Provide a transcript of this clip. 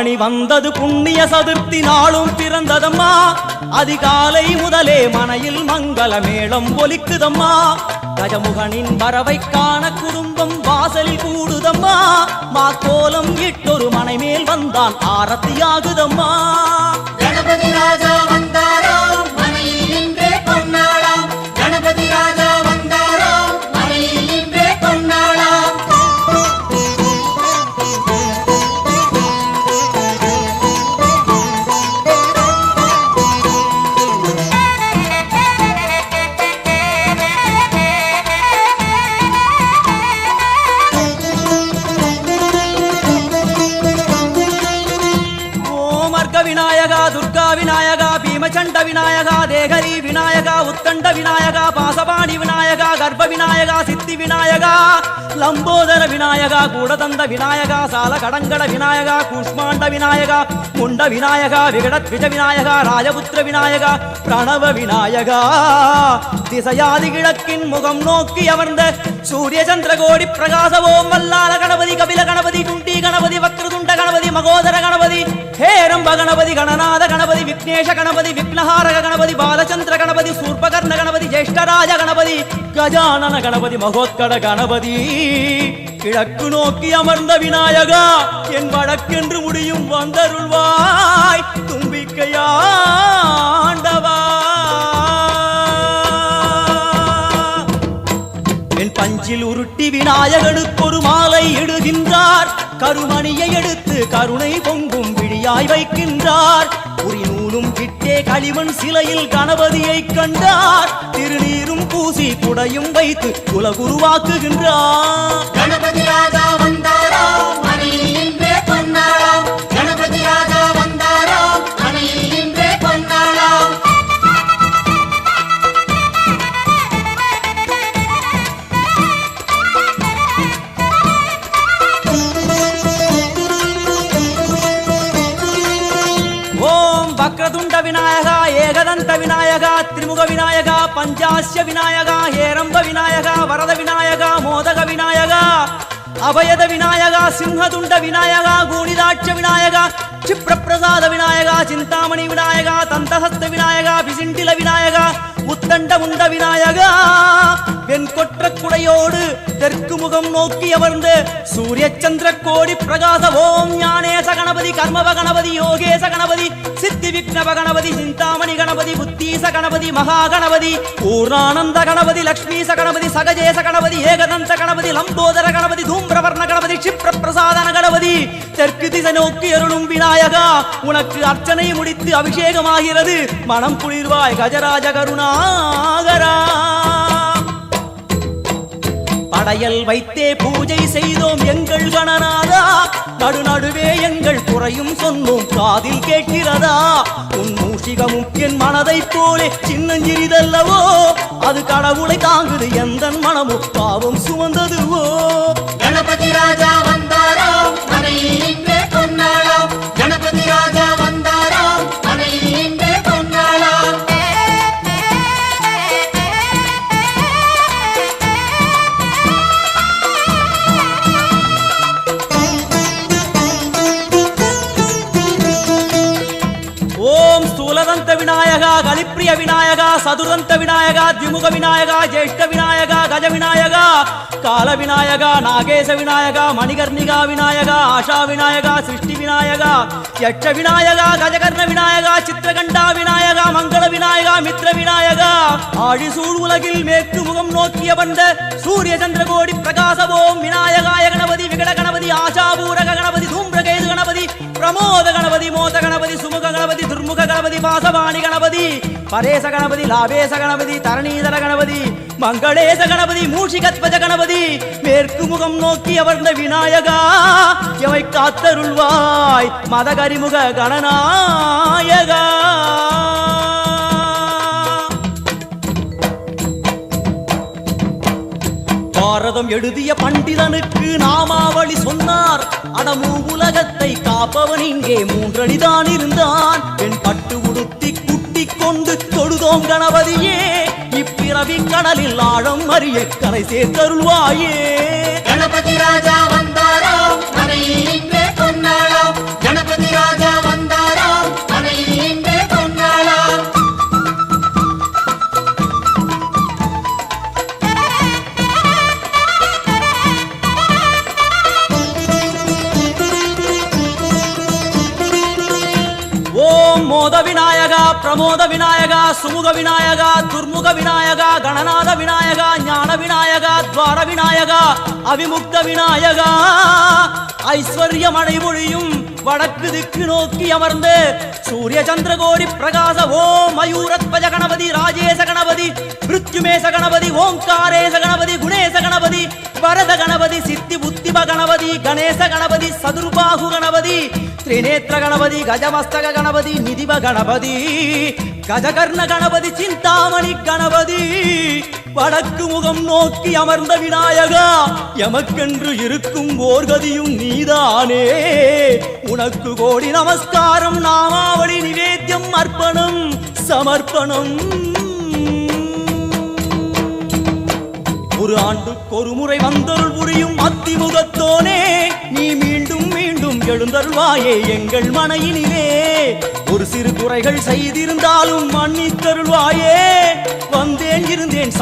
ஆவணி வந்தது புண்ணிய சதுர்த்தி நாளும் பிறந்ததம்மா அதிகாலை முதலே மனையில் மங்கள மேளம் ஒலிக்குதம்மா கஜமுகனின் வரவை காண குடும்பம் வாசலில் கூடுதம்மா மாக்கோலம் இட்டொரு மனை மேல் வந்தான் ஆரத்தியாகுதம்மா கணபதி ராஜா வந்தாராம் மனையில் இன்றே பொன்னாளாம் கணபதி ராஜா வந்தாராம் மனையில் இன்றே பொன்னாளாம் விநாயகா துர்கா விநாயகா பீமச்சண்ட விநாயகா தேகரி விநாயகா உத்தண்ட விநாயகா பாசபாணி விநாயகா கர்ப்ப விநாயகா சித்தி விநாயகா லம்போதர விநாயகா கூடதந்த விநாயகா சால கடங்கட விநாயகா கூஷ்மாண்ட விநாயகா முண்ட விநாயகா விகடத்விஜ விநாயகா ராஜபுத்திர விநாயகா பிரணவ விநாயகா திசையாதி கிழக்கின் முகம் நோக்கி அமர்ந்த சூரிய சந்திரகோடி பிரகாச ஓம் வல்லால கணபதி கபில கணபதி குண்டி கணபதி வக்ரதுண்ட கணபதி மகோதர கணபதி ஹேரம்ப கணபதி கணநாத கணபதி விக்னேஷ கணபதி விக்னஹாரக கணபதி பாலச்சந்திர கணபதி சூர்பகர்ண கணபதி ஜேஷ்டராஜ கணபதி கஜானன கணபதி மகோத்கட கணபதி கிழக்கு நோக்கி அமர்ந்த விநாயகா என் வடக்கென்று முடியும் வந்தருள்வாய் தும்பிக்கையாண்டவா என் பஞ்சில் உருட்டி விநாயகனுக்கு ஒரு மாலை இடுகின்றார் கருமணியை எடுத்து கருணை பொங்கும் விழியாய் வைக்கின்றார் உரி நூலும் கிட்டே களிமண் சிலையில் கணபதியை கண்டார் திருநீரும் பூசி குடையும் வைத்து குலகுருவாக்குகின்றார் கணபதி ராஜா வந்தாராம் மனையில் இன்றே பொன்னாளாம் கணபதி ராஜா வந்தாராம் மனையில் இன்றே பொன்னாளாம் வக்ரதுண்ட விநாயகா ஏகதந்த விநாயகா திரிமுக விநாயகா பஞ்சாஸ்ய விநாயகா ஹேரம்ப விநாயகா வரத விநாயகா மோதக விநாயகா அபயத விநாயகா சிம்ஹதுண்ட விநாயகா கூணிதாட்ச விநாயகா क्षिप्रप्रसाद विनायका चिंतामणि विनायका तंतहस्त विनायका विसिंडिल विनायका உத்தண்ட உண்ட விநாயகா வெண்கொற்ற குடையோடு தெற்கு முகம் நோக்கி அமர்ந்து சூரிய சந்திர கோடி பிரகாச ஓம் ஞானேச கணபதி கர்மவ கணபதி யோகேச கணபதி சித்தி விக்னவ கணபதி சிந்தாமணி கணபதி புத்தீச கணபதி மகா கணபதி பூர்ணானந்த கணபதி லக்ஷ்மீச கணபதி சகஜேச கணபதி ஏகதந்த கணபதி லம்போதர கணபதி தூம்பிரவர்ண கணபதி क्षिप्र பிரசாதன கணபதி தெற்கு திசை நோக்கி அருளும் விநாயகா உனக்கு அர்ச்சனை முடித்து அபிஷேகமாகிறது மனம் குளிர்வாய் கஜராஜ கருணாகரா படையல் வைத்தே பூஜை செய்தோம் எங்கள் கணநாதா நடுநடுவே எங்கள் குறையும் சொன்னோம் காதில் கேட்கிறதா உன் மூஷிகமும் என் மனதை போலே சின்னஞ்சிறிதல்லவோ அது கடவுளை தாங்குது எந்த மனமும் பாவம் சுமந்ததுவோ கணபதி ராஜா வந்தாராம் மனையில் இன்றே பொன்னாளாம் கணபதி ராஜா வந்தாராம் மனையில் இன்றே பொன்னாளாம் ஓம் ஸ்தூலதந்த விநாயகா கலிப்பிரிய விநாயகா சதுரந்த விநாயகா திமுக விநாயகா ஜேஷ்ட விநாயகா கஜ விநாயகா கால விநாயகா நாகேச விநாயகா மணிகர்ணிகா விநாயகா ஆஷா விநாயகா சிருஷ்டி விநாயகா யட்ச விநாயகா கஜகர்ண விநாயகா சித்திரகண்டா விநாயகா மங்கள விநாயகா மித்ர விநாயகா ஆழிசூழ் உலகில் மேற்கு முகம் நோக்கிய வந்த சூரிய சந்திரகோடி பிரகாச ஓம் விநாயகாய கணபதி விகட கணபதி ஆசாபூரக கணபதி தூம்பிரகேது கணபதி பிரமோத கணபதி மோத கணபதி சுமுக கணபதி துர்முக கணபதி பாசவாணி கணபதி பரேச கணபதி லாபேச கணபதி தரணீதர கணபதி மங்களேச கணபதி மூஷிகத்வஜ கணபதி மேற்கு முகம் நோக்கி அமர்ந்த விநாயகா எவை காத்தருள்வாய் மதகரிமுக கணநாயகா பாரதம் எழுதிய பண்டிதனுக்கு நாமாவளி சொன்னார் அடமூ உலகத்தை காப்பவன் இங்கே மூன்றடிதான் இருந்தான் என் பட்டு உடுத்தி குட்டி கொண்டு தொழுதோம் கணபதியே இப்பிறவி கடலில் ஆழம் அறிய கரை சேர்த்தருள்வாயே கணபதி ராஜா வந்தாராம் மனையில் இன்றே பொன்னாளாம் கணபதி ராஜா வந்தாராம் மனையில் இன்றே பொன்னாளாம் ஓம் மோத விநாயகா பிரமோத விநாயகா சுமுக விநாயகா துர்முக விநாயகா கணநாத விநாயகா ஞான விநாயகா துவார விநாயகா அவிமுக்த விநாயகா ஐஸ்வர்ய மழைமொழியும் வடக்கு திக்கு நோக்கி அமர்ந்து சூரிய சந்திரகோடி பிரகாச ஓம் மயூரத்வஜ கணபதி ராஜேச கணபதி மிருத்யுமேச கணபதி ஓம்காரேச கணபதி குணேச கணபதி வரத கணபதி சித்தி புத்திப கணபதி கணேச கணபதி சதுர்பாகு கணபதி திரிநேத்திர கணபதி கஜமஸ்தக கணபதி நிதிப கணபதி கஜகர்ண கணபதி சிந்தாமணி கணபதி வடக்கு முகம் நோக்கி அமர்ந்த விநாயகா எமக்கென்று இருக்கும் ஓர்கதியும் நீதானே உனக்கு கோடி நமஸ்காரம் நாமாவளி நிவேத்தியம் அர்ப்பணம் சமர்ப்பணம் ஒரு ஆண்டுக்கு ஒரு முறை வந்தருள் புரியும் அத்திமுகத்தோனே நீ மீண்டும் மீண்டும் எழுந்தருள்வாயே எங்கள் மனையினிலே ஒரு சிறு குறைகள் செய்திருந்தாலும் மன்னித்தருள்வாயே வந்தேன் இருந்தேன்